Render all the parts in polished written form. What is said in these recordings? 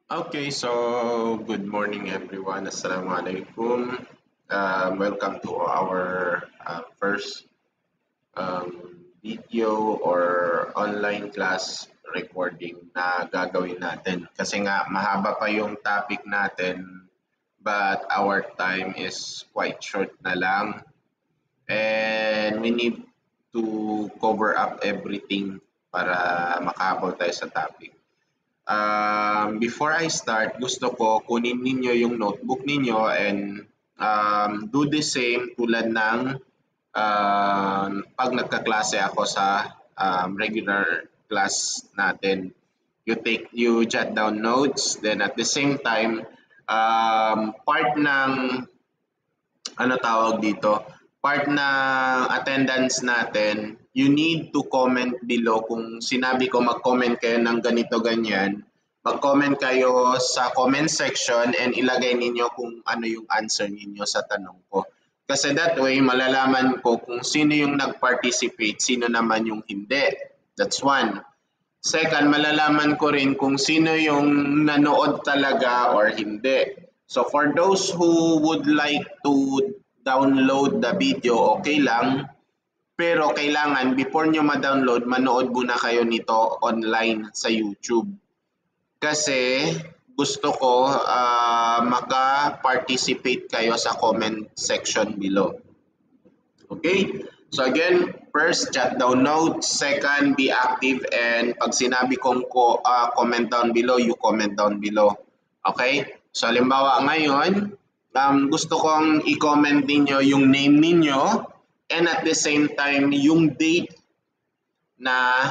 Okay, so good morning everyone. Assalamualaikum. Welcome to our first video or online class recording na gagawin natin. Kasi nga mahaba pa yung topic natin but our time is quite short na lang and we need to cover up everything para makahabol tayo sa topic. Before I start, gusto ko kunin ninyo yung notebook ninyo and do the same tulad ng pag nagkaklase ako sa regular class natin. You jot down notes, then at the same time, part ng ano tawag dito, part ng attendance natin, you need to comment below. Kung sinabi ko mag-comment kayo ng ganito ganyan, mag-comment kayo sa comment section and ilagay ninyo kung ano yung answer ninyo sa tanong ko. Kasi that way, malalaman ko kung sino yung nag-participate, sino naman yung hindi. That's one. Second, malalaman ko rin kung sino yung nanood talaga or hindi. So for those who would like to download the video, okay lang. Pero kailangan before nyo ma-download, manood muna kayo nito online sa YouTube. Kasi gusto ko maka-participate kayo sa comment section below. Okay? So again, first, jot down notes. Second, be active. And pag sinabi kong comment down below, you comment down below. Okay? So halimbawa ngayon, gusto kong i-comment ninyo yung name ninyo and at the same time, yung date na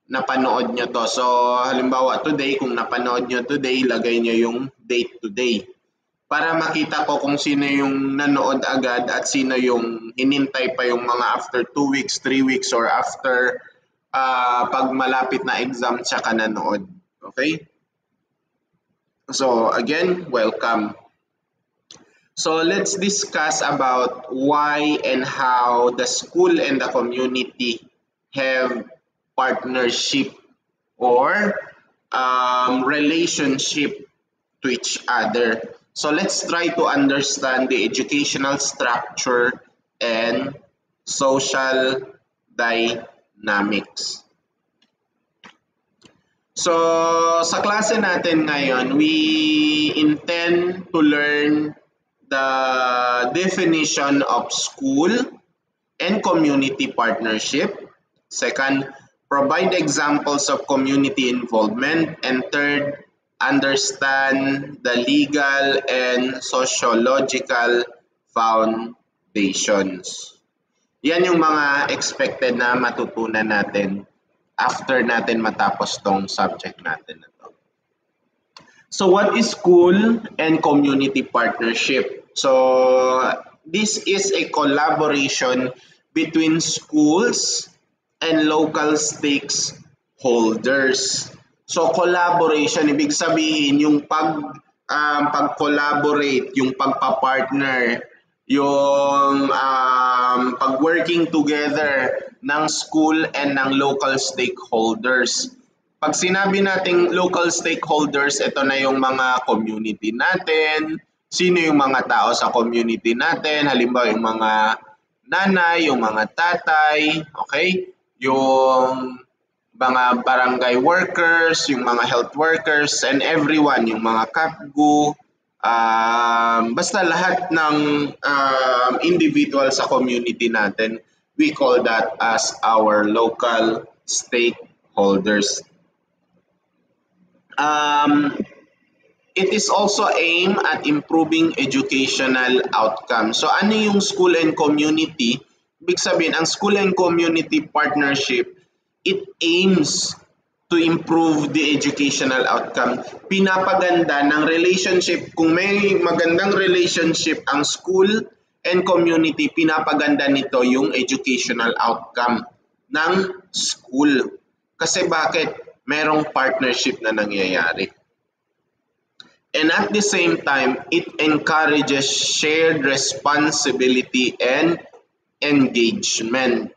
napanood nyo to. So halimbawa today, kung napanood nyo today, lagay nyo yung date today para makita ko kung sino yung nanood agad at sino yung hinintay pa yung mga after 2 weeks, 3 weeks, or after pag malapit na exam tsaka nanood. Okay? So again, welcome. So let's discuss about why and how the school and the community have partnership or relationship to each other. So let's try to understand the educational structure and social dynamics. So sa klase natin ngayon, we intend to learn the definition of school and community partnership. Second, provide examples of community involvement. And third, understand the legal and sociological foundations. Yan yung mga expected na matutunan natin after natin matapos tong subject natin na to. So what is school and community partnership? So this is a collaboration between schools and local stakeholders. So collaboration, ibig sabihin yung pag-collaborate, yung pagpa-partner, yung pag-working together ng school and ng local stakeholders. Pag sinabi nating local stakeholders, ito na yung mga community natin, sino yung mga tao sa community natin, halimbawa yung mga nanay, yung mga tatay, okay? Yung mga barangay workers, yung mga health workers, and everyone, yung mga kapgu, basta lahat ng individual sa community natin, we call that as our local stakeholders. It is also aimed at improving educational outcomes. So ano yung school and community? Ibig sabihin, ang school and community partnership, it aims to improve the educational outcome. Pinapaganda ng relationship, kung may magandang relationship ang school and community, pinapaganda nito yung educational outcome ng school. Kasi bakit? Merong partnership na nangyayari. And at the same time, it encourages shared responsibility and engagement.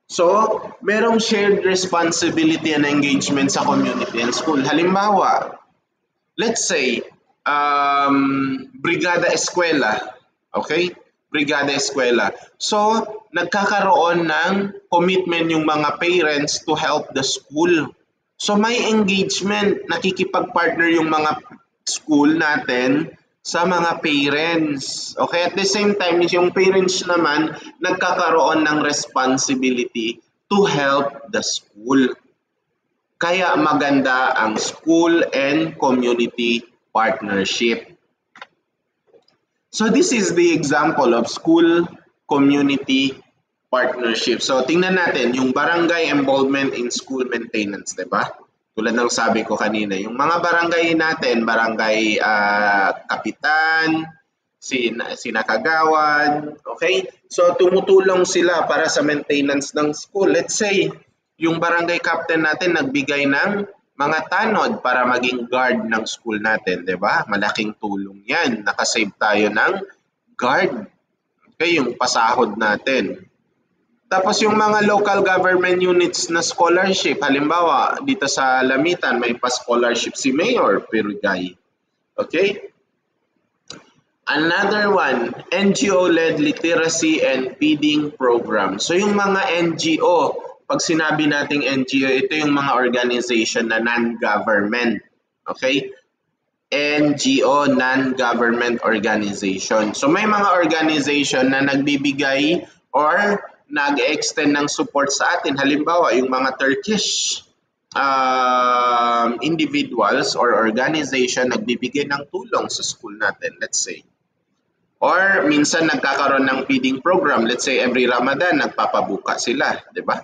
So, merong shared responsibility and engagement sa community and school. Halimbawa, let's say, Brigada Eskwela. Okay? Brigada Eskwela. So, nagkakaroon ng commitment yung mga parents to help the school. So, may engagement, nakikipag-partner yung mga school natin sa mga parents. Okay? At the same time, yung parents naman, nagkakaroon ng responsibility to help the school. Kaya maganda ang school and community partnership. So this is the example of school community partnership. So tingnan natin yung barangay involvement in school maintenance, 'di ba? Tulad ng sabi ko kanina, yung mga barangay natin, barangay kapitan, sinakagawan, okay? So tumutulong sila para sa maintenance ng school. Let's say yung barangay captain natin nagbigay ng mga tanod para maging guard ng school natin, 'di ba? Malaking tulong 'yan. Nakasave tayo ng guard. Okay, yung pasahod natin. Tapos yung mga local government units na scholarship, halimbawa dito sa Lamitan may pa-scholarship si Mayor Pirugay. Okay? Another one, NGO-led literacy and feeding program. So yung mga NGO, pag sinabi nating NGO, ito yung mga organization na non-government. Okay? NGO, non-government organization. So may mga organization na nagbibigay or nag-extend ng support sa atin. Halimbawa, yung mga Turkish individuals or organization nagbibigay ng tulong sa school natin, let's say. Or minsan nagkakaroon ng feeding program. Let's say every Ramadan, nagpapabuka sila, di ba?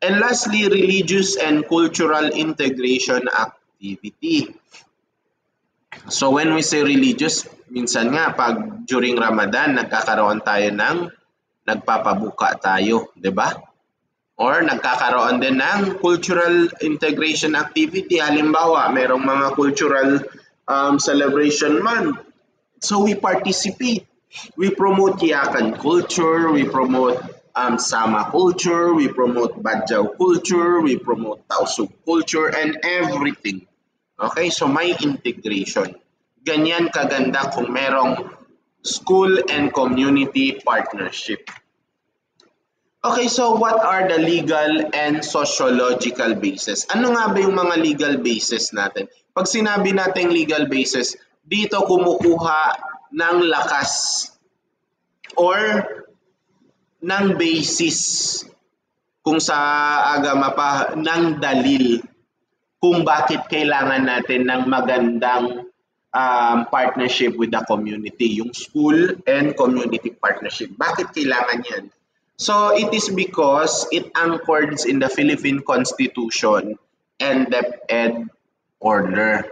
And lastly, religious and cultural integration activity. So when we say religious, minsan nga pag during Ramadan, nagkakaroon tayo ng nagpapabuka tayo, di ba? Or nagkakaroon din ng cultural integration activity. Halimbawa, merong mga cultural celebration month. So we participate. We promote Yakan culture, we promote Sama culture, we promote Badjaw culture, we promote Tausug culture, and everything. Okay, so may integration. Ganyan kaganda kung merong school and community partnership. Okay, so what are the legal and sociological basis? Ano nga ba yung mga legal basis natin? Pag sinabi natin legal basis, dito kumukuha ng lakas or ng basis kung sa agama pa ng dalil kung bakit kailangan natin ng magandang partnership with the community, yung school and community partnership. Bakit kailangan yan? So it is because it anchors in the Philippine Constitution and DepEd order.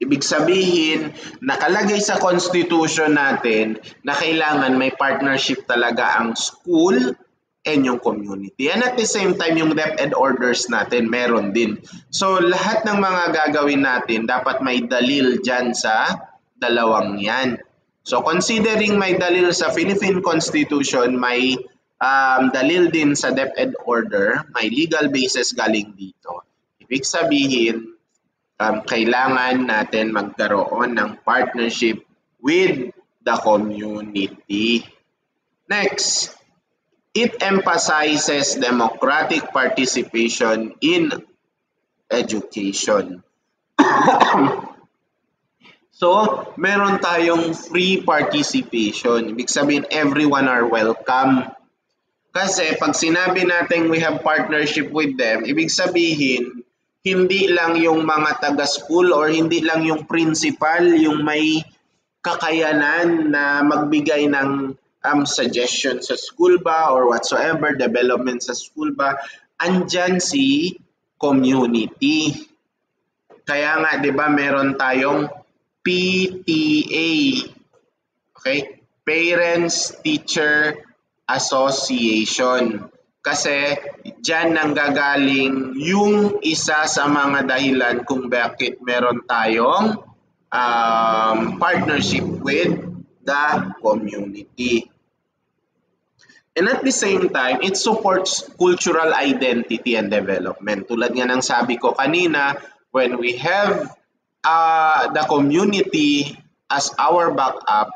Ibig sabihin, nakalagay sa constitution natin na kailangan may partnership talaga ang school and yung community. And at the same time, yung DepEd orders natin, meron din. So lahat ng mga gagawin natin, dapat may dalil dyan sa dalawang yan. So considering may dalil sa Philippine Constitution, may dalil din sa DepEd order, may legal basis galing dito. Ibig sabihin, kailangan natin magkaroon ng partnership with the community. Next, it emphasizes democratic participation in education. So, meron tayong free participation. Ibig sabihin, everyone are welcome. Kasi pag sinabi natin we have partnership with them, ibig sabihin, hindi lang yung mga taga-school or hindi lang yung principal yung may kakayanan na magbigay ng suggestion sa school ba or whatsoever, development sa school ba, andyan si community. Kaya nga, di ba, meron tayong PTA, okay? Parents Teacher Association. Kasi dyan nanggagaling yung isa sa mga dahilan kung bakit meron tayong partnership with the community. And at the same time, it supports cultural identity and development. Tulad nga ng sabi ko kanina, when we have the community as our backup,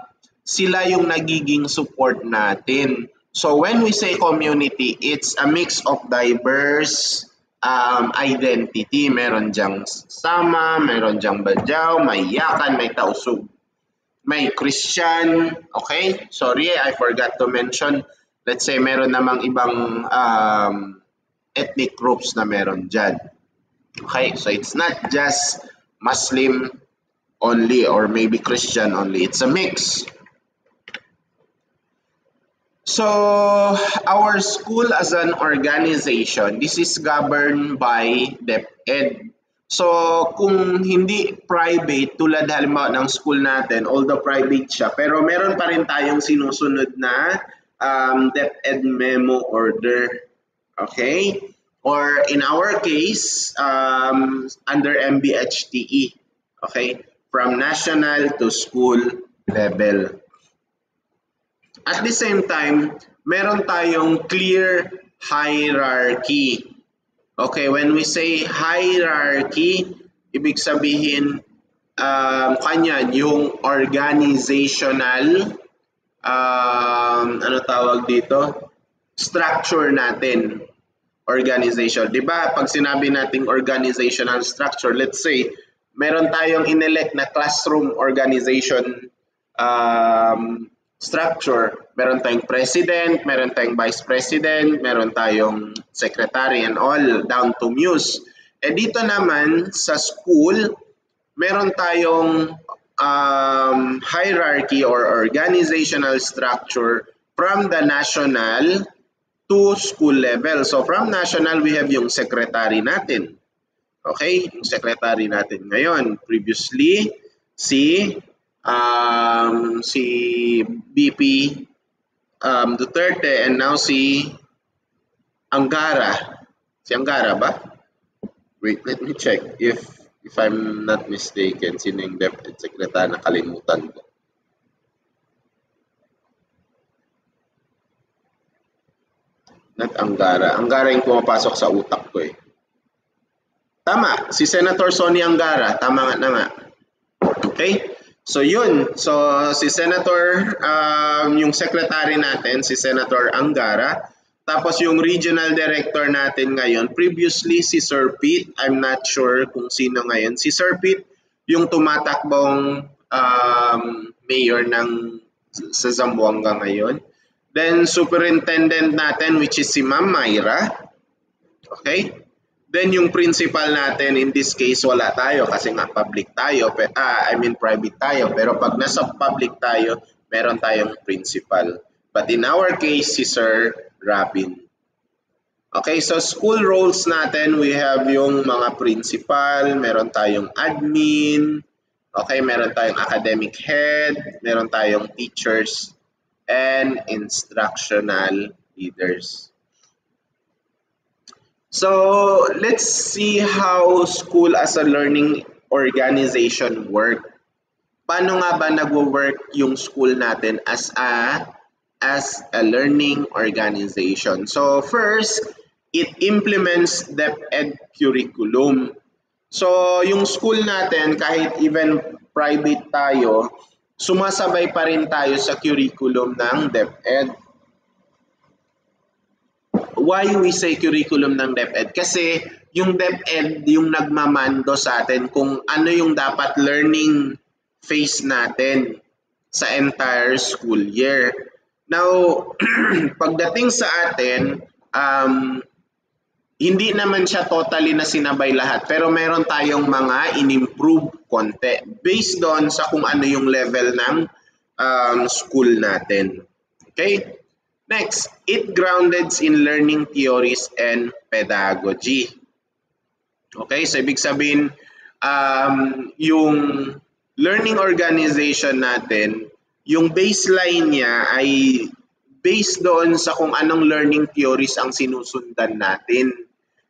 sila yung nagiging support natin. So when we say community, it's a mix of diverse identity. Meron diyang Sama, meron diyang Badyaw, may Yakan, may Tausug, may Christian. Okay? Sorry, I forgot to mention. Let's say meron namang ibang ethnic groups na meron dyan. Okay? So it's not just Muslim only or maybe Christian only. It's a mix. So our school as an organization, this is governed by DepEd. So kung hindi private, tulad halimbawa ng school natin, although private siya, pero meron pa rin tayong sinusunod na DepEd memo order. Okay? Or in our case, under MBHTE. Okay? From national to school level. At the same time, meron tayong clear hierarchy. Okay, when we say hierarchy, ibig sabihin kanyan yung organizational ano tawag dito? Structure natin. Organization. 'Di ba? Pag sinabi nating organizational structure, let's say meron tayong inelect na classroom organization structure, meron tayong president, meron tayong vice president, meron tayong secretary and all down to muse. Eh dito naman sa school, meron tayong hierarchy or organizational structure from the national to school level. So from national, we have yung secretary natin. Okay? Yung secretary natin ngayon. Previously, si BP Duterte and now si Angara. Si Angara ba? Wait, let me check if I'm not mistaken. Sino yung DepEd Secretary? Nakalimutan ko. Not Angara. Angara yung pumapasok sa utak ko eh. Tama, si Senator Sonny Angara. Tama nga na nga. Okay? So yun, so si Senator, yung secretary natin, si Senator Angara, tapos yung regional director natin ngayon, previously si Sir Pete, I'm not sure kung sino ngayon. Si Sir Pete, yung tumatakbong mayor ng sa Zamboanga ngayon. Then superintendent natin which is si Ma'am Myra. Okay? Then yung principal natin, in this case wala tayo kasi nga public tayo, private tayo. Pero pag nasa public tayo, meron tayong principal. But in our case, si Sir Robin. Okay, so school roles natin, we have yung mga principal, meron tayong admin, okay, meron tayong academic head, meron tayong teachers, and instructional leaders. So let's see how school as a learning organization work. Paano nga ba nagwo-work yung school natin as a learning organization? So first, it implements DepEd curriculum. So yung school natin, kahit even private tayo, sumasabay pa rin tayo sa curriculum ng DepEd. Why we say curriculum ng DepEd? Kasi yung DepEd yung nagmamando sa atin kung ano yung dapat learning phase natin sa entire school year. Now, pagdating sa atin, hindi naman siya totally na sinabay lahat, pero meron tayong mga in-improve konti based on sa kung ano yung level ng school natin. Okay? Next, it grounded in learning theories and pedagogy. Okay, so ibig sabihin, yung learning organization natin, yung baseline niya ay based doon sa kung anong learning theories ang sinusundan natin.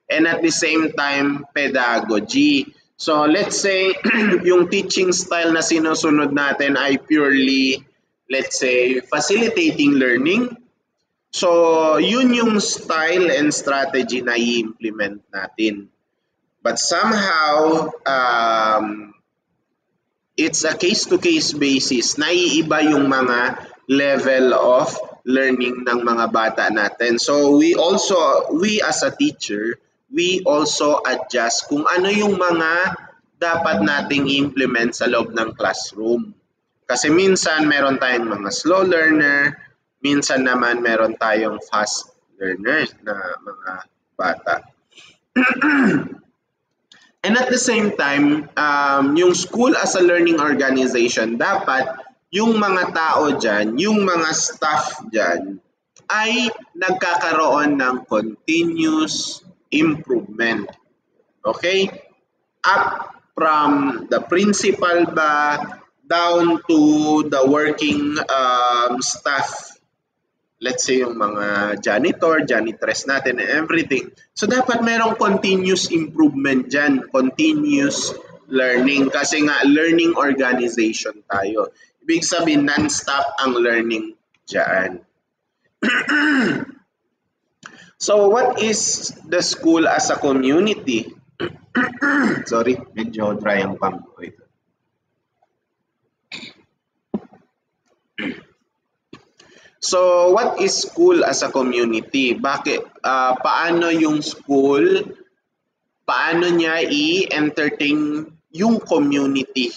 And at the same time, pedagogy. So let's say, yung teaching style na sinusunod natin ay purely, let's say, facilitating learning. So, yun yung style and strategy na i-implement natin. But somehow, it's a case-to-case basis. Naiiba yung mga level of learning ng mga bata natin. So we as a teacher, we also adjust kung ano yung mga dapat nating implement sa loob ng classroom. Kasi minsan meron tayong mga slow learner, minsan naman meron tayong fast learners na mga bata. And at the same time, yung school as a learning organization, dapat yung mga tao dyan, yung mga staff dyan, ay nagkakaroon ng continuous improvement. Okay? Up from the principal ba, down to the working staff. Let's say yung mga janitor, janitress natin and everything. So dapat merong continuous improvement dyan, continuous learning. Kasi nga learning organization tayo. Ibig sabihin non-stop ang learning dyan. So what is the school as a community? Sorry, medyo dry ang pang ko ito. So, what is school as a community? Bakit, paano yung school, paano niya i-entertain yung community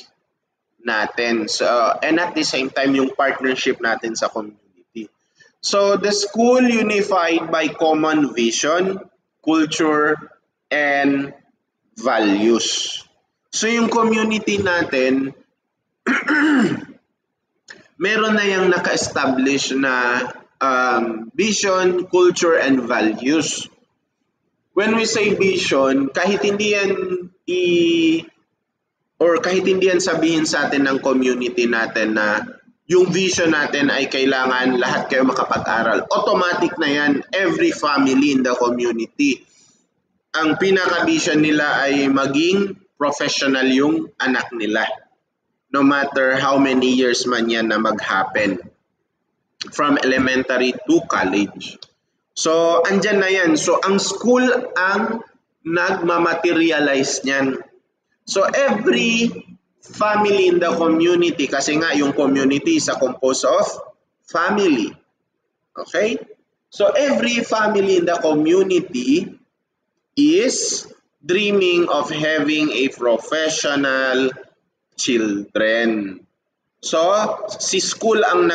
natin? So, and at the same time, yung partnership natin sa community. So, the school unified by common vision, culture, and values. So, yung community natin, meron na yung naka-establish na vision, culture, and values. When we say vision, kahit hindi yan kahit hindi yan sabihin sa atin ng community natin na yung vision natin ay kailangan lahat kayo makapag-aral. Automatic na yan, every family in the community. Ang pinaka-vision nila ay maging professional yung anak nila. No matter how many years man yan na mag-happen from elementary to college. So, andyan na yan. So, ang school ang nagmamaterialize niyan. So, every family in the community, kasi nga yung community is composed of family. Okay? So, every family in the community is dreaming of having a professional children. So, si school ang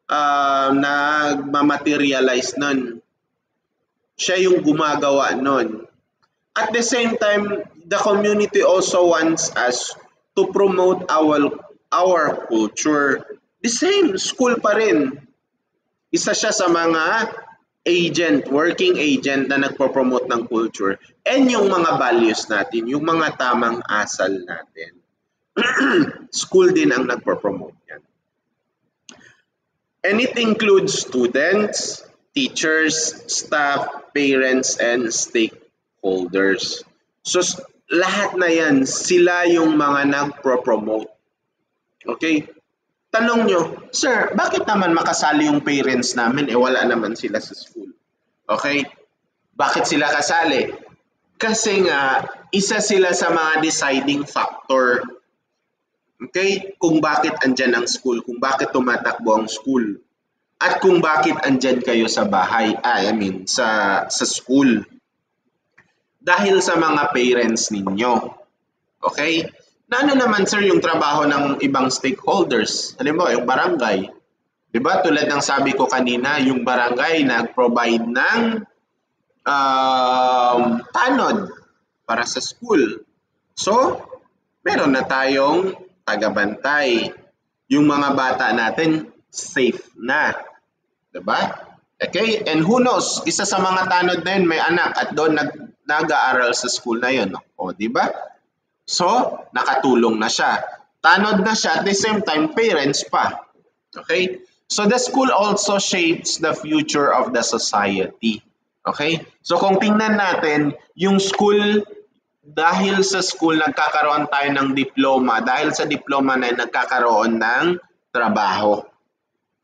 nagmamaterialize nun. Siya yung gumagawa nun. At the same time, the community also wants us to promote our culture. The same, school pa rin. Isa siya sa mga working agent na nagpo-promote ng culture and yung mga values natin, yung mga tamang asal natin. School din ang nagpo-promote yan. And it includes students, teachers, staff, parents, and stakeholders. So lahat na yan, sila yung mga nagpo-promote. Okay? Tanong nyo, sir, bakit naman makasali yung parents namin? Wala naman sila sa school. Okay? Bakit sila kasali? Kasi nga, isa sila sa mga deciding factor. Okay? Kung bakit andyan ang school, kung bakit tumatakbo ang school. At kung bakit andyan kayo sa bahay, sa school. Dahil sa mga parents ninyo. Okay? Na ano naman sir yung trabaho ng ibang stakeholders? Halimbawa, yung barangay. Diba? Tulad ng sabi ko kanina, yung barangay nag-provide ng tanod para sa school. So, meron na tayong tagabantay. Yung mga bata natin, safe na. Diba? Okay? And who knows, isa sa mga tanod na yun, may anak at doon nag-aaral sa school na yun. O, diba? So, nakatulong na siya. Tanod na siya, at the same time, parents pa. Okay? So, the school also shapes the future of the society. Okay? So, kung tingnan natin, yung school, dahil sa school, nagkakaroon tayo ng diploma. Dahil sa diploma na nagkakaroon ng trabaho.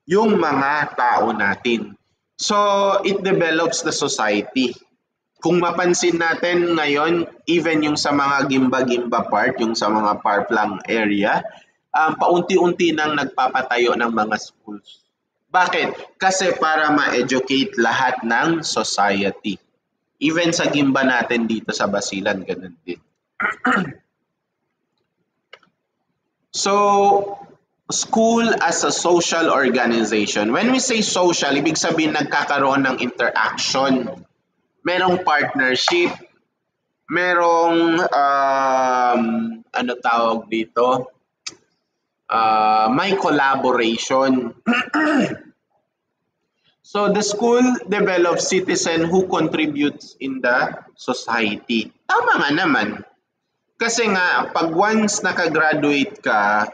Yung mga tao natin. So, it develops the society. kung mapansin natin ngayon, even yung sa mga Gimba-Gimba part, yung sa mga Parplang area, paunti-unti nang nagpapatayo ng mga schools. Bakit? Kasi para ma-educate lahat ng society. Even sa Gimba natin dito sa Basilan, ganun din. So, school as a social organization. When we say social, ibig sabihin nagkakaroon ng interaction. Merong partnership, merong ano tawag dito? May collaboration. So the school develops citizen who contributes in the society. Tama nga naman. Kasi nga, pag once nakagraduate ka,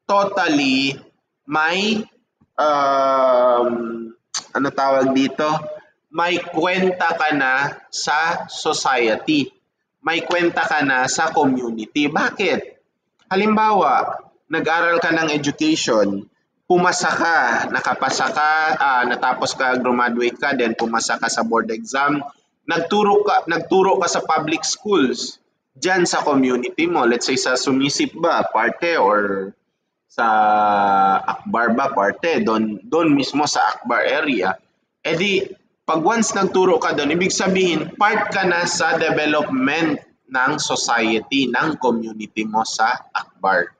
totally may ano tawag dito? May kwenta ka na sa society. May kwenta ka na sa community. Bakit? Halimbawa, nag-aral ka ng education, pumasa ka, nakapasa ka, natapos ka, graduate ka, then pumasa ka sa board exam, nagturo ka sa public schools, dyan sa community mo, let's say sa Sumisip ba, parte, or sa Akbar ba, parte, doon mismo sa Akbar area, edi, pag once nagturo ka doon, ibig sabihin, part ka na sa development ng society, ng community mo sa Akbar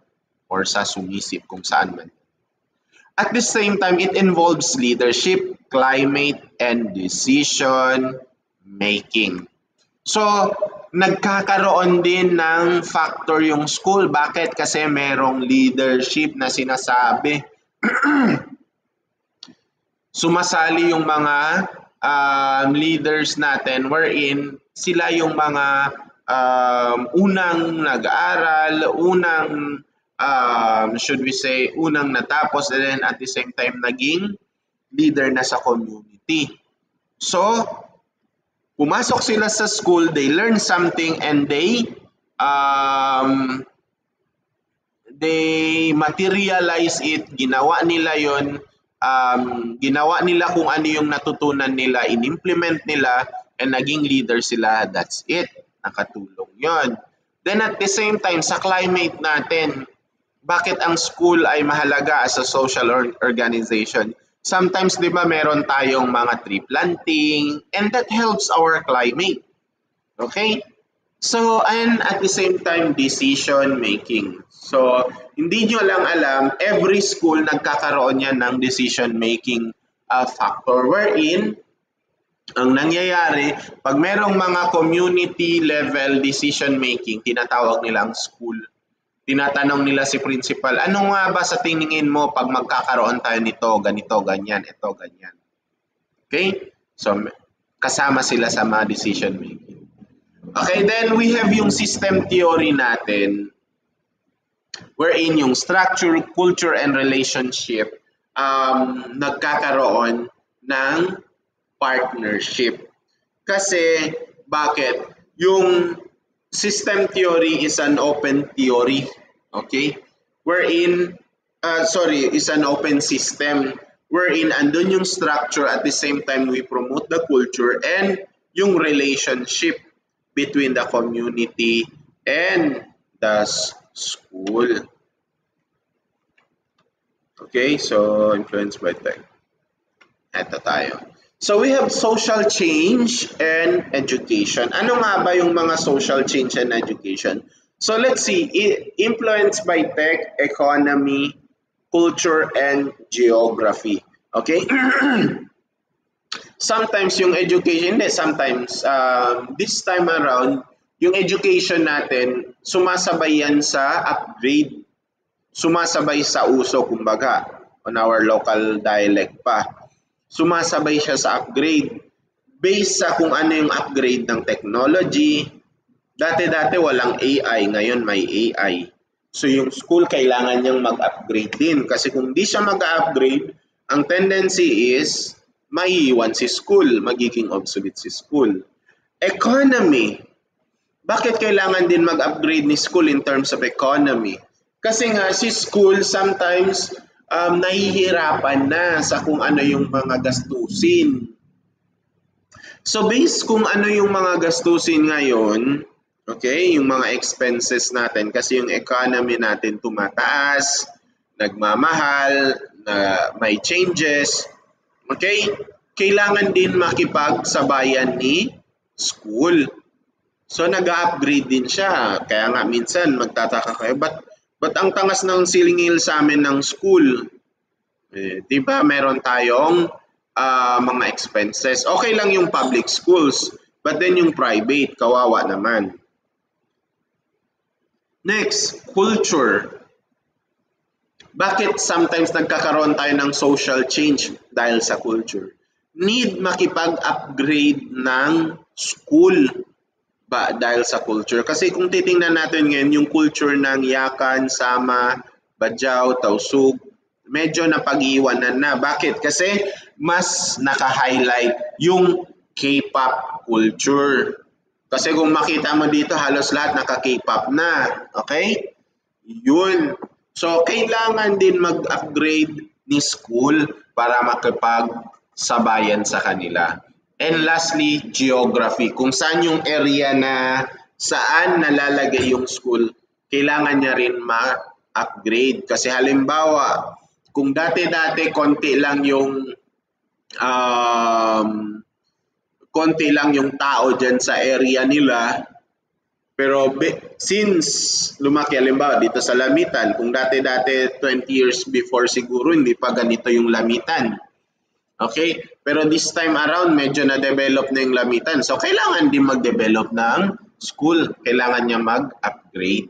or sa Sumisip, kung saan man. At the same time, it involves leadership, climate, and decision making. So, nagkakaroon din ng factor yung school. Bakit? Kasi merong leadership na sinasabi. Sumasali yung mga leaders natin wherein sila yung mga unang nag-aaral, unang should we say, unang natapos, and then at the same time naging leader na sa community. So, pumasok sila sa school, they learn something, and they materialize it, ginawa nila yon, ginawa nila kung ano yung natutunan nila, in-implement nila, and naging leader sila, that's it. Nakatulong yon. Then at the same time, sa climate natin, bakit ang school ay mahalaga as a social organization? Sometimes, di ba, meron tayong mga tree planting, and that helps our climate. Okay? So, and at the same time, decision making. So, hindi nyo lang alam, every school nagkakaroon yan ng decision making factor wherein ang nangyayari, pag merong mga community level decision making, tinatawag nilang school. Tinatanong nila si principal, ano nga ba sa tingin mo pag magkakaroon tayo nito, ganito, ganyan, ito, ganyan. Okay? So, kasama sila sa mga decision making. Okay, then we have yung system theory natin wherein yung structure, culture, and relationship nagkakaroon ng partnership. Kasi, bakit? Yung system theory is an open theory, okay? Wherein, is an open system wherein andun yung structure, at the same time we promote the culture and yung relationship between the community and the school. Okay, so influenced by tech. Eto tayo. So we have social change and education. Ano nga ba yung mga social change and education? So let's see, influenced by tech, economy, culture, and geography. Okay? Sometimes yung education, sometimes this time around, yung education natin, sumasabay yan sa upgrade. Sumasabay sa uso, kumbaga, on our local dialect pa. Sumasabay siya sa upgrade based sa kung ano yung upgrade ng technology. Dati-dati walang AI, ngayon may AI. So yung school kailangan niyang mag-upgrade din kasi kung di siya mag-upgrade, ang tendency is maiiwan si school, magiging obsolete si school. Economy. Bakit kailangan din mag-upgrade ni school in terms of economy? Kasi nga si school sometimes nahihirapan na sa kung ano yung mga gastusin. So based kung ano yung mga gastusin ngayon, okay, yung mga expenses natin kasi yung economy natin tumataas, nagmamahal, na may changes, okay? Kailangan din makipagsabayan ni school. So nag-upgrade din siya. Kaya nga minsan magtataka kayo, ba't ang tangas ng silingil sa amin ng school? Di ba meron tayong mga expenses. Okay lang yung public schools, but then yung private, kawawa naman. Next, culture. Bakit sometimes nagkakaroon tayo ng social change dahil sa culture? Need makipag-upgrade ng school ba dahil sa culture? Kasi kung titingnan natin ngayon, yung culture ng Yakan, Sama, Badjao, Tausug, medyo napag-iwanan na. Bakit? Kasi mas naka-highlight yung K-pop culture. Kasi kung makita mo dito, halos lahat naka-K-pop na. Okay? Yun. So, kailangan din mag-upgrade ni school para makipagsabayan sa kanila. And lastly, geography. Kung saan yung area na saan nalalagay yung school, kailangan niya rin ma-upgrade. Kasi halimbawa, kung dati-dati konti lang yung tao dyan sa area nila, pero since lumaki, halimbawa dito sa Lamitan, kung dati-dati 20 years before siguro hindi pa ganito yung Lamitan. Okay? Pero this time around, medyo na-develop na yung Lamitan. So, kailangan din mag-develop ng school. Kailangan niya mag-upgrade.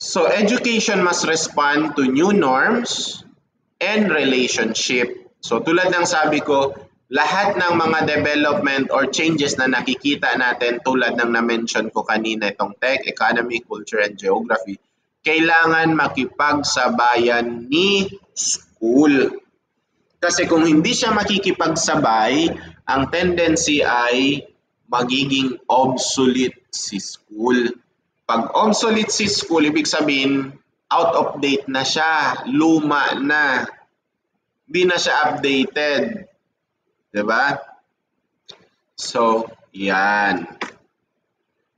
So, education must respond to new norms and relationship. So, tulad ng sabi ko, lahat ng mga development or changes na nakikita natin tulad ng na-mention ko kanina, itong tech, economy, culture, and geography, kailangan makipagsabayan ni school. Kasi kung hindi siya makikipagsabay, ang tendency ay magiging obsolete si school. Pag obsolete si school, ibig sabihin, out of date na siya, luma na, hindi na siya updated. Diba? So, yan.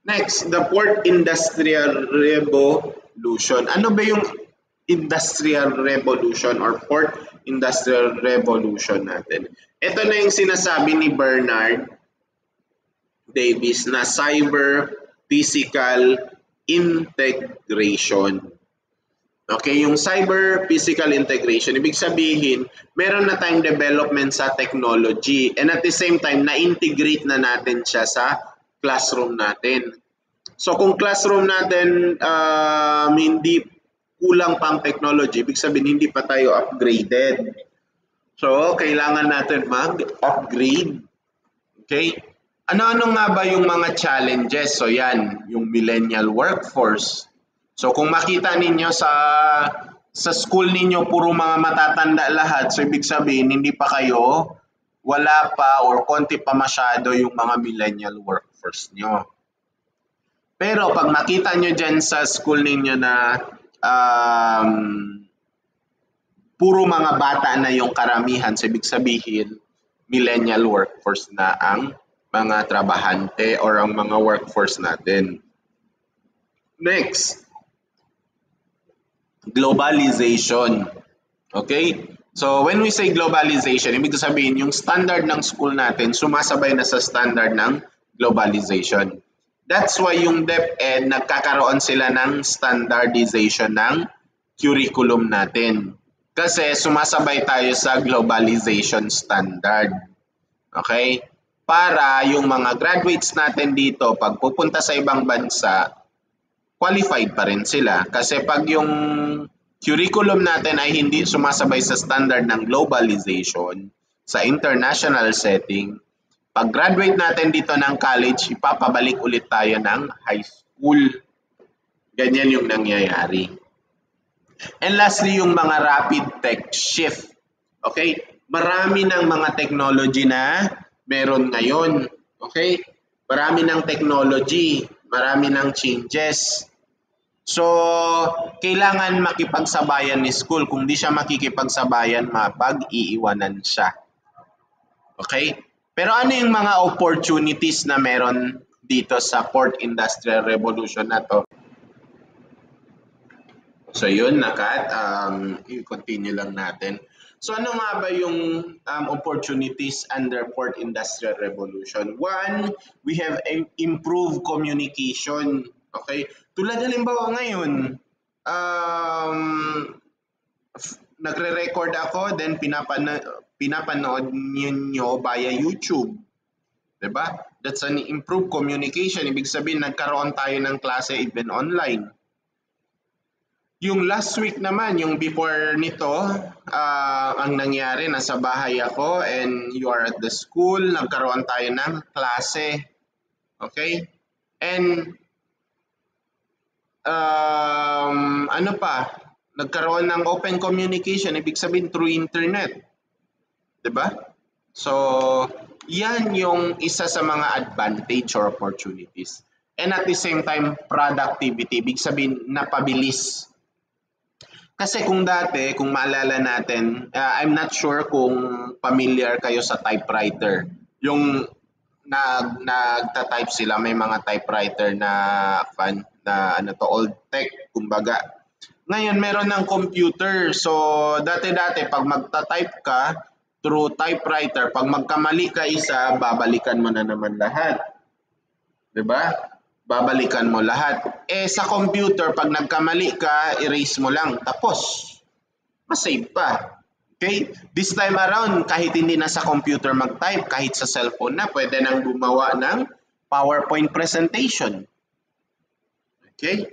Next, the fourth industrial revolution. Ano ba yung industrial revolution or fourth industrial revolution natin? Ito na yung sinasabi ni Bernard Davis na cyber physical integration. Okay, yung cyber physical integration, ibig sabihin, meron na tayong development sa technology and at the same time, na-integrate na natin siya sa classroom natin. So kung classroom natin hindi kulang pang technology, ibig sabihin hindi pa tayo upgraded. So kailangan natin mag-upgrade. Okay? Ano-ano nga ba yung mga challenges? So yan, yung millennial workforce. So kung makita ninyo sa school ninyo puro mga matatanda lahat, so ibig sabihin hindi pa kayo, wala pa or konti pa masyado yung mga millennial workforce nyo. Pero pag makita nyo dyan sa school ninyo na puro mga bata na yung karamihan, so ibig sabihin millennial workforce na ang mga trabahante or ang mga workforce natin. Next, globalization. Okay? So when we say globalization, ibig sabihin yung standard ng school natin sumasabay na sa standard ng globalization. That's why yung DepEd nagkakaroon sila ng standardization ng curriculum natin. Kasi sumasabay tayo sa globalization standard. Okay? Para yung mga graduates natin dito, pag pupunta sa ibang bansa, qualified pa rin sila. Kasi pag yung curriculum natin ay hindi sumasabay sa standard ng globalization, sa international setting, pag graduate natin dito ng college, ipapabalik ulit tayo ng high school. Ganyan yung nangyayari. And lastly, yung mga rapid tech shift. Okay? Marami ng mga technology na meron ngayon. Okay? Marami ng technology, marami ng changes. So, kailangan makipagsabayan ni school. Kung di siya makikipagsabayan, mapag-iiwanan siya. Okay? Pero ano yung mga opportunities na meron dito sa 4th Industrial Revolution na to? So yun, Nakat, i-continue lang natin. So ano nga ba yung opportunities under 4th Industrial Revolution? One, we have improved communication. Okay? Tulad halimbawa ngayon, um, nagre-record ako, then pinapanood niyo via YouTube. 'Di ba? That's an improved communication. Ibig sabihin, nagkaroon tayo ng klase even online. Yung last week naman, yung before nito, ang nangyari, nasa bahay ako and you are at the school, nagkaroon tayo ng klase. Okay? And ano pa? Nagkaroon ng open communication, ibig sabihin through internet. 'Di ba? So, yan yung isa sa mga advantage or opportunities. And at the same time, productivity, ibig sabihin napabilis. Kasi kung dati, kung maalala natin, I'm not sure kung familiar kayo sa typewriter. Yung nagta-type sila, may mga typewriter na old tech, kumbaga. Ngayon, meron ng computer. So, dati-dati, pag magta-type ka through typewriter, pag magkamali ka isa, babalikan mo na naman lahat. 'Di ba? Babalikan mo lahat. Sa computer, pag nagkamali ka, erase mo lang. Tapos, masave pa. Okay? This time around, kahit hindi na sa computer mag-type, kahit sa cellphone na, pwede nang gumawa ng PowerPoint presentation. Okay?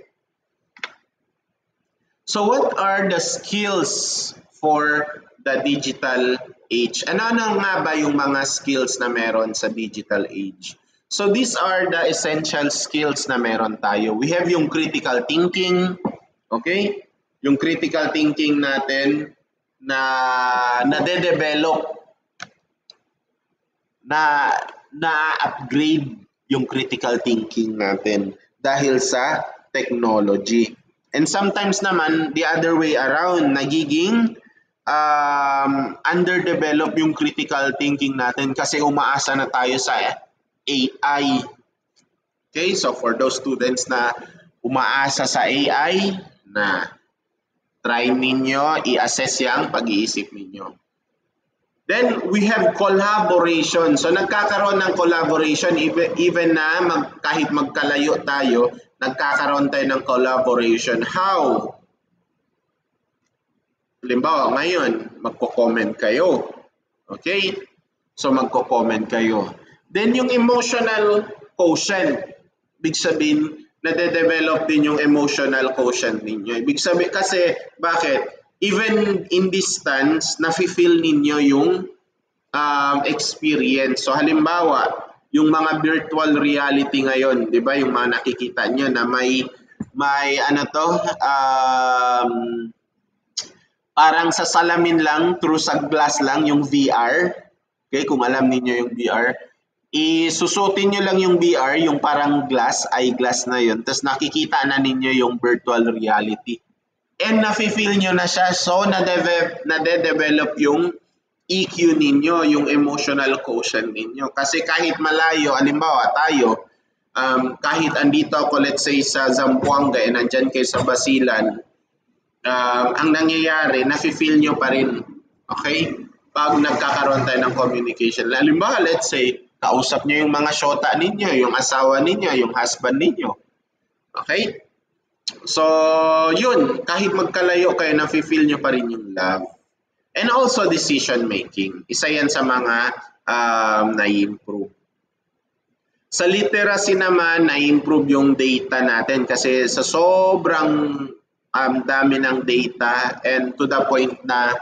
So, what are the skills for the digital age? Ano nga ba yung mga skills na meron sa digital age? So these are the essential skills na meron tayo. We have yung critical thinking, okay? Yung critical thinking natin na nade-develop, na-upgrade yung critical thinking natin dahil sa technology. And sometimes naman, the other way around, nagiging underdevelop yung critical thinking natin kasi umaasa na tayo sa AI. Okay, so for those students na umaasa sa AI, na try ninyo, i-assess yung pag-iisip ninyo. Then we have collaboration. So nagkakaroon ng collaboration even na kahit magkalayo tayo, nagkakaroon tayo ng collaboration. How? Halimbawa, ngayon, magko-comment kayo. Okay? So magko-comment kayo. Then yung emotional quotient, ibig sabihin, nade-develop din yung emotional quotient ninyo. Ibig sabihin kasi, bakit? Even in distance, nafe-feel ninyo yung experience. So halimbawa, yung mga virtual reality ngayon, di ba? Yung mga nakikita nyo na may parang sa salamin lang, through sa glass lang, yung VR. Okay, kung alam niyo yung VR, isusutin nyo lang yung VR, yung parang eyeglass na yun, tapos nakikita na ninyo yung virtual reality. And nafe-feel nyo na siya, so nade-develop yung EQ ninyo, yung emotional quotient ninyo. Kasi kahit malayo, halimbawa tayo, kahit andito ako, let's say sa Zamboanga, nandyan kayo sa Basilan, ang nangyayari, nafe-feel nyo pa rin, okay? Pag nagkakaroon tayo ng communication. Halimbawa, let's say, kausap nyo yung mga syota ninyo, yung asawa ninyo, yung husband ninyo. Okay? So, yun, kahit magkalayo kayo, nafe-feel nyo pa rin yung love. And also decision making. Isa yan sa mga na-improve. Sa literacy naman, na-improve yung data natin kasi sa sobrang dami ng data and to the point na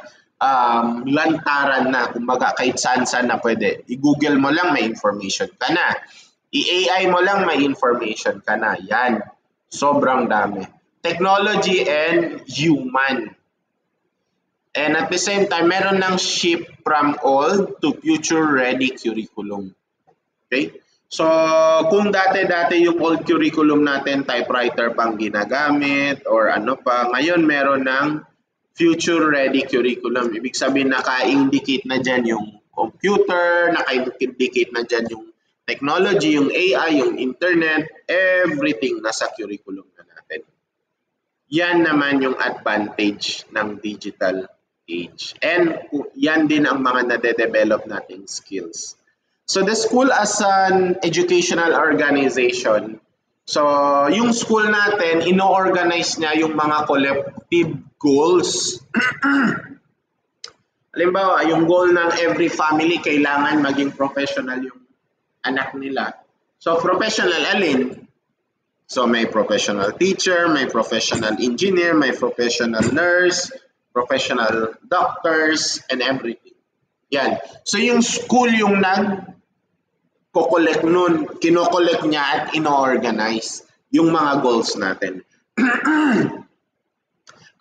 lantaran na, kumbaga kahit saan na pwede. I-Google mo lang, may information ka na. I-AI mo lang, may information ka na. Yan. Sobrang dami. Technology and human. And at the same time, meron ng shift from old to future-ready curriculum. Okay? So, kung dati-dati yung old curriculum natin, typewriter pang ginagamit or ano pa, ngayon meron ng future-ready curriculum. Ibig sabihin, naka-indicate na dyan yung computer, naka-indicate na dyan yung technology, yung AI, yung internet, everything nasa curriculum na natin. Yan naman yung advantage ng digital age. And yan din ang mga nade-develop nating skills. So the school as an educational organization, so yung school natin, ino-organize niya yung mga collective goals. Halimbawa, yung goal ng every family, kailangan maging professional yung anak nila. So professional alin? So may professional teacher, may professional engineer, may professional nurse, professional doctors, and everything. Yan. So yung school yung nag-collect nun, kino-collect niya at ino-organize yung mga goals natin.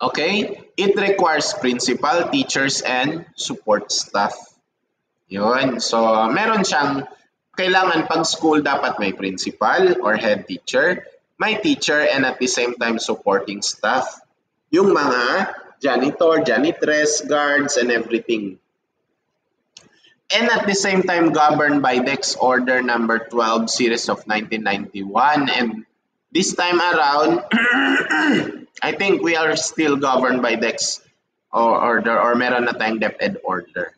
Okay? It requires principal, teachers, and support staff. Yun. So meron siyang kailangan pag school dapat may principal or head teacher, may teacher, and at the same time supporting staff. Yung mga janitor, janitress, guards, and everything. And at the same time governed by DEX Order number 12 series of 1991. And this time around, I think we are still governed by DEX order or meron na tayong DepEd order.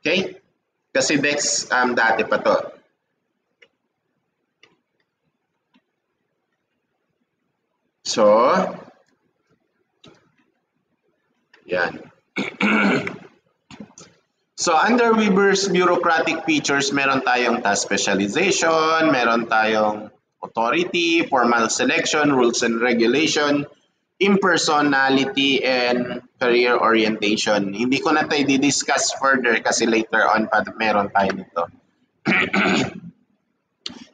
Okay? Kasi DEX dati pa to. So, yan. So, under Weber's bureaucratic features, meron tayong task specialization, meron tayong authority, formal selection, rules and regulation, impersonality, and career orientation. Hindi ko na tayo di-discuss further kasi later on pa meron tayo nito.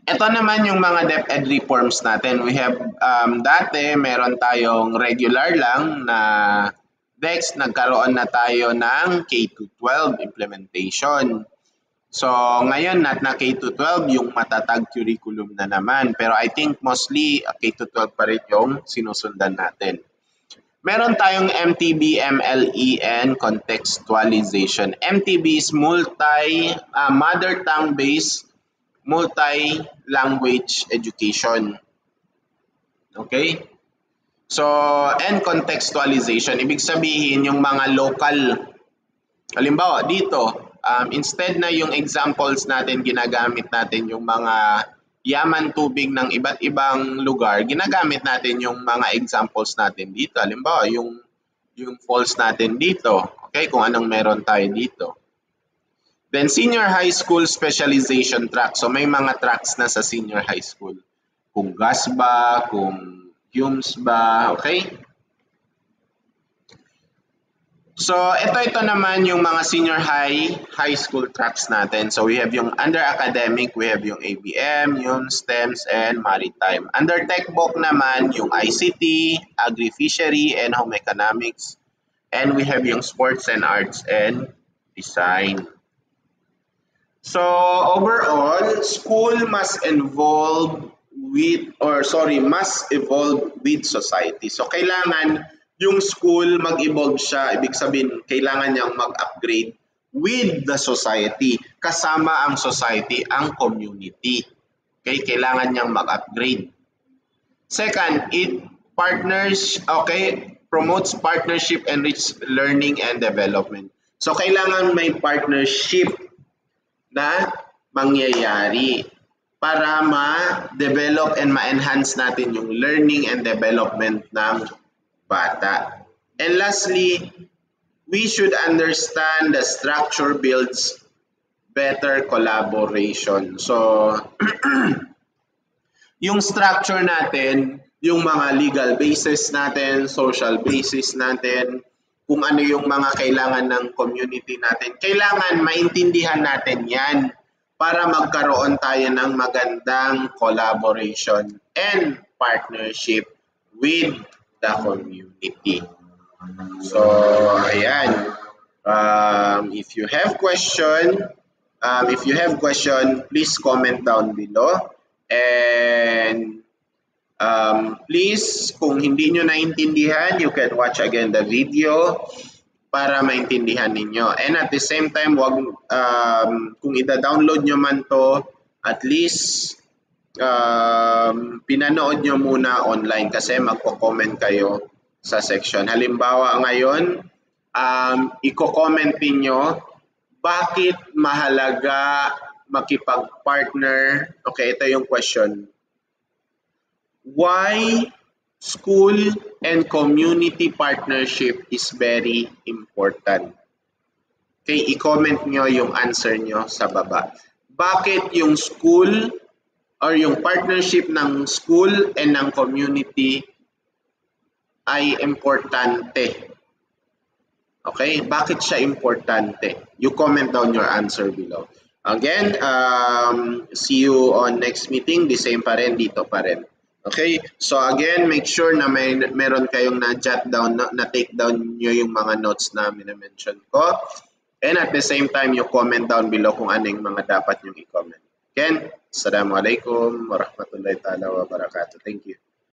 Ito naman yung mga DepEd reforms natin. We have, dati meron tayong regular lang na DEX, nagkaroon na tayo ng K-12 implementation. So ngayon na K-12 yung matatag curriculum na naman. Pero I think mostly K-12 pa rin yung sinusundan natin. Meron tayong MTB, MLE, and contextualization. MTB is mother tongue based multi-language education. Okay? So, and contextualization, ibig sabihin yung mga local. Halimbawa, dito, instead na yung examples natin, ginagamit natin yung mga yaman tubig ng iba't ibang lugar, ginagamit natin yung mga examples natin dito. Halimbawa, yung falls natin dito. Okay? Kung anong meron tayo dito. Then senior high school specialization track. So may mga tracks na sa senior high school. Kung gas ba, kung fumes ba, okay? So ito naman yung mga senior high school tracks natin. So we have yung under academic, we have yung ABM, yung STEMs, and maritime. Under textbook naman yung ICT, agri-fishery, and home economics. And we have yung sports and arts and design. So overall, school must evolve with society. So kailangan yung school mag-evolve siya. Ibig sabihin, kailangan niyang mag-upgrade with the society. Kasama ang society, ang community. Okay, kailangan niyang mag-upgrade. Second, it promotes partnership and rich learning and development. So kailangan may partnership na mangyayari para ma-develop and ma-enhance natin yung learning and development ng bata. And lastly, we should understand the structure builds better collaboration. So, yung structure natin, yung mga legal basis natin, social basis natin, kung ano yung mga kailangan ng community natin. Kailangan maintindihan natin yan para magkaroon tayo ng magandang collaboration and partnership with the community. So, ayan. If you have question, please comment down below. And please, kung hindi nyo naintindihan, you can watch again the video. para maintindihan ninyo. And at the same time, kung ida-download nyo man to, at least pinanood nyo muna online kasi magko-comment kayo sa section. Halimbawa ngayon, i-comment nyo bakit mahalaga makipag-partner. Okay, ito yung question. Why school and community partnership is very important? Okay, i-comment nyo yung answer nyo sa baba. Bakit yung school or yung partnership ng school and ng community ay importante? Okay, bakit siya importante? You comment down your answer below. Again, see you on next meeting. The same pa rin, dito pa rin. Okay, so again, make sure na meron kayong na-jot down, na-take down nyo yung mga notes na minamention ko. And at the same time, you comment down below kung ano yung mga dapat nyo i-comment. Again, Assalamualaikum warahmatullahi ta'ala wabarakatuh. Thank you.